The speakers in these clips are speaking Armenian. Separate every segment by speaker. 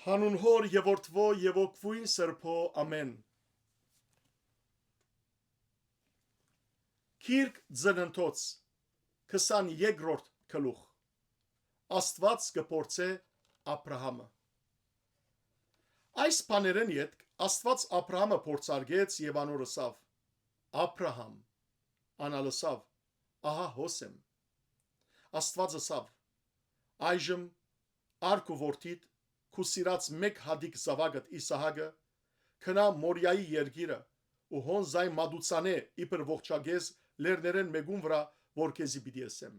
Speaker 1: Հանուն հոր եւ որդվո եւ օգվույն սրբո ամեն։ Քիրք ծննդոց 22-րդ գլուխ։ Աստված կփորձե Աբրահամը։ Այս բաներն յետք Աստված Աբրահամը փորձարկեց եւ անոր ըսավ. Աբրահամ, անալսավ, ահա հոսեմ։ Աստված ըսավ. այժմ արք ու որդիդ քու սիրած մեկ հադիկ զավակդ Իսահակը քնա Մորիայի երգիրը ու հոն զայ մադուցանե իբր ողջագեզ լերներեն մեգուն վրա որ քեզի պիտի ասեմ։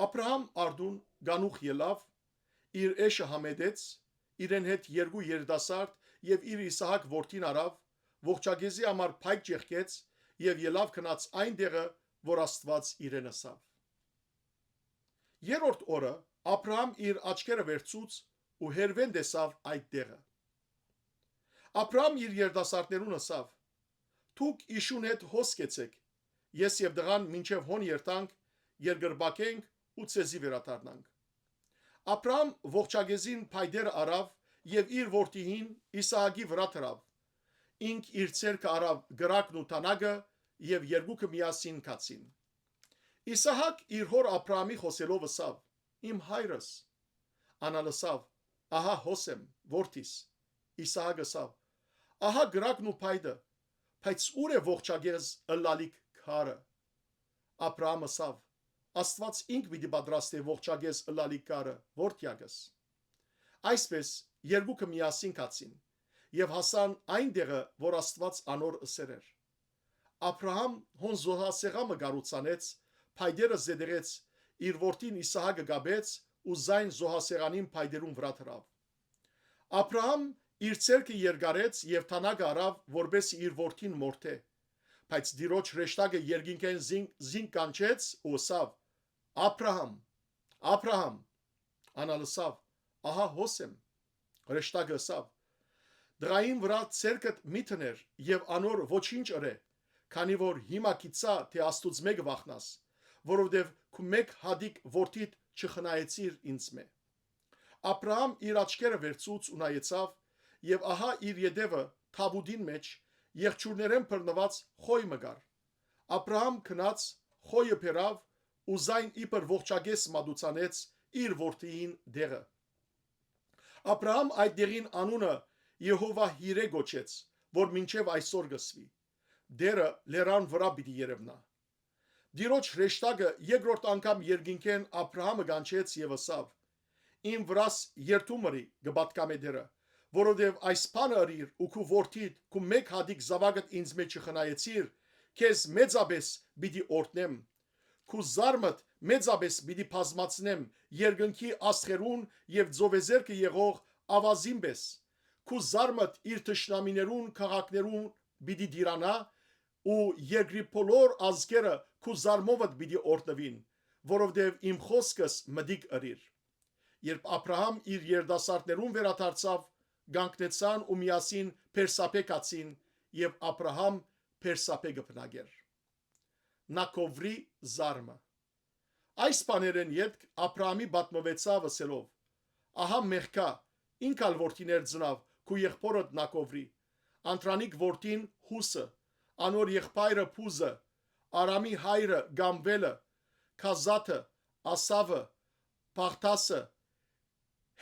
Speaker 1: Աբրահամ արդուն գանուխ ելավ, իր էշը համեդեց, իրեն հետ երկու երիտասարդ եւ իր Իսահակ որդին արավ, ողջագեզի համար փայտ ճեղքեց եւ ելավ քնած այն տեղը, որ Աստված իրեն ասավ։ Երրորդ օրը Աբրահամ իր աչքերը վերցուց ու հերվեն տեսավ այդ տեղը։ Աբրահամ իր երիտասարդներուն ասավ. «Դուք իշուն հետ հոս կեցեք, ես եւ դղան մինչեւ հոն երտանք, երկրբակենք ու ցեզի վերադառնանք»։ Աբրահամ ողջագեզին փայդերը արավ եւ իր որդիին Իսահակի վրա դրավ։ Ինք իր ցերկը արավ գրակն ու տանագը եւ երկուքը միասին կացին։ Իսահակ իր հոր Աբրահամի խոսելով ասավ. «Իմ հայրս»։ Անալսավ. «Ահա հոսեմ, որդիս»։ Իսահակ ասավ. «Ահա գրակն ու փայդը, բայց ուր է ողջագեզ ըլլալիք քարը»։ Աբրահամ ասավ. «Աստված ինք պիտի պատրաստի ողջագեզ ըլլալիք քարը, որդյակս»։ Այսպես երկուքը միասին կացին եւ հասան այն տեղը, որ Աստված անոր ըսեր էր։ Աբրահամ հոն զոհասեղամը գառուցանեց, փայդերը զեդերեց, իր որդին Իսահակը գաբեց ու զայն զոհասեղանին փայդերուն վրա դրավ։ Աբրահամ իր ցերկը երկարեց եւ թանագը արավ, որբեսի իր որդին մորթե, բայց դիրոջ հրեշտակը երկինքեն զինք կանչեց ու ասավ. «Աբրահամ, Աբրահամ»։ Անալսավ. «Ահա հոսեմ»։ Հրեշտակը ասավ. «Դղային վրա ցերկդ մի թներ եւ անոր ոչինչ ըրե, քանի որ հիմա գիծա թե Աստուծո մեկը վախնաս, որովհետեւ քու մեկ հադիկ որդիդ չխնայեցիր ինձ մե»։ Աբրահամ իր աչքերը վերցուց ու նայեցավ եւ ահա իր ետևը թավուտին մեջ եղջյուրներեն բռնված խոյ մգար։ Աբրահամ քնած խոյը բերավ ու զայն իբր ողջագես մադուցանեց իր որդիին դեղը։ Աբրահամ այդ դեղին անունը Եհովա Հիրե գոչեց, որ մինչև այսօր գսվի։ Դերը լերան վրա պիտի երևնա։ Դիրոջ հրեշտակը երկրորդ անգամ երկինքեն Աբրահամը կանչեց եւ ասավ. «Իմ վրաս երթումրի գբատկամե դերը, որովհետև այս բանը ըրիր ու քու որդիդ քու մեկ հադիկ զավակդ ինձ մեջ չխնայեցիր, քեզ մեծաբես պիտի օրտնեմ, քու զարմդ մեծաբես պիտի բազմացնեմ երկնքի աստղերուն եւ ծովեզերքը եղող ավազին պես, քու զարմդ իր թշնամիներուն քաղաքներուն պիտի դիրանա ու երկրի բոլոր ազգերը քու զարմովդ պիտի օրտնվին, որովհետև իմ խոսքս մտիկ ըրիր»։ Երբ Աբրահամ իր երիտասարդներուն վերադարձավ, գանկնեցան ու միասին Փերսապե կացին եւ Աբրահամ Փերսապե գտնագեր։ Նակովրի զարմը։ Այս բաներեն յետք Աբրահամի պատմվեցավ ասելով. «Ահա մեղքա, ինքալ որդիներ ծնավ քու եղբորդ Նակովրի, Անտրանիկ որդին Հուսը, անոր եղբայրը Փուզը, Արամի հայրը Գամվելը, Քազաթը, Ասավը, Փախտասը,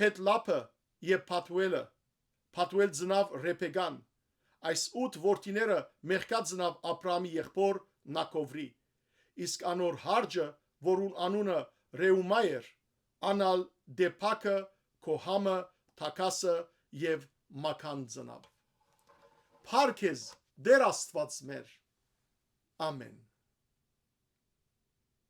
Speaker 1: Հետլափը եւ Փաթուելը։ Փաթուել ծնավ Ռեփեգան։ Այս 8 որդիները մեղքա ծնավ Աբրահամի եղբոր Նակովրի։ Իսկ անոր հարջը, որուն անունը Ռեումա էր, անալ Դեփակը, Քոհամը, Թակասը եւ Մաքան ծնավ։ Փառք քեզ, Տեր Աստված մեր։ Ամեն։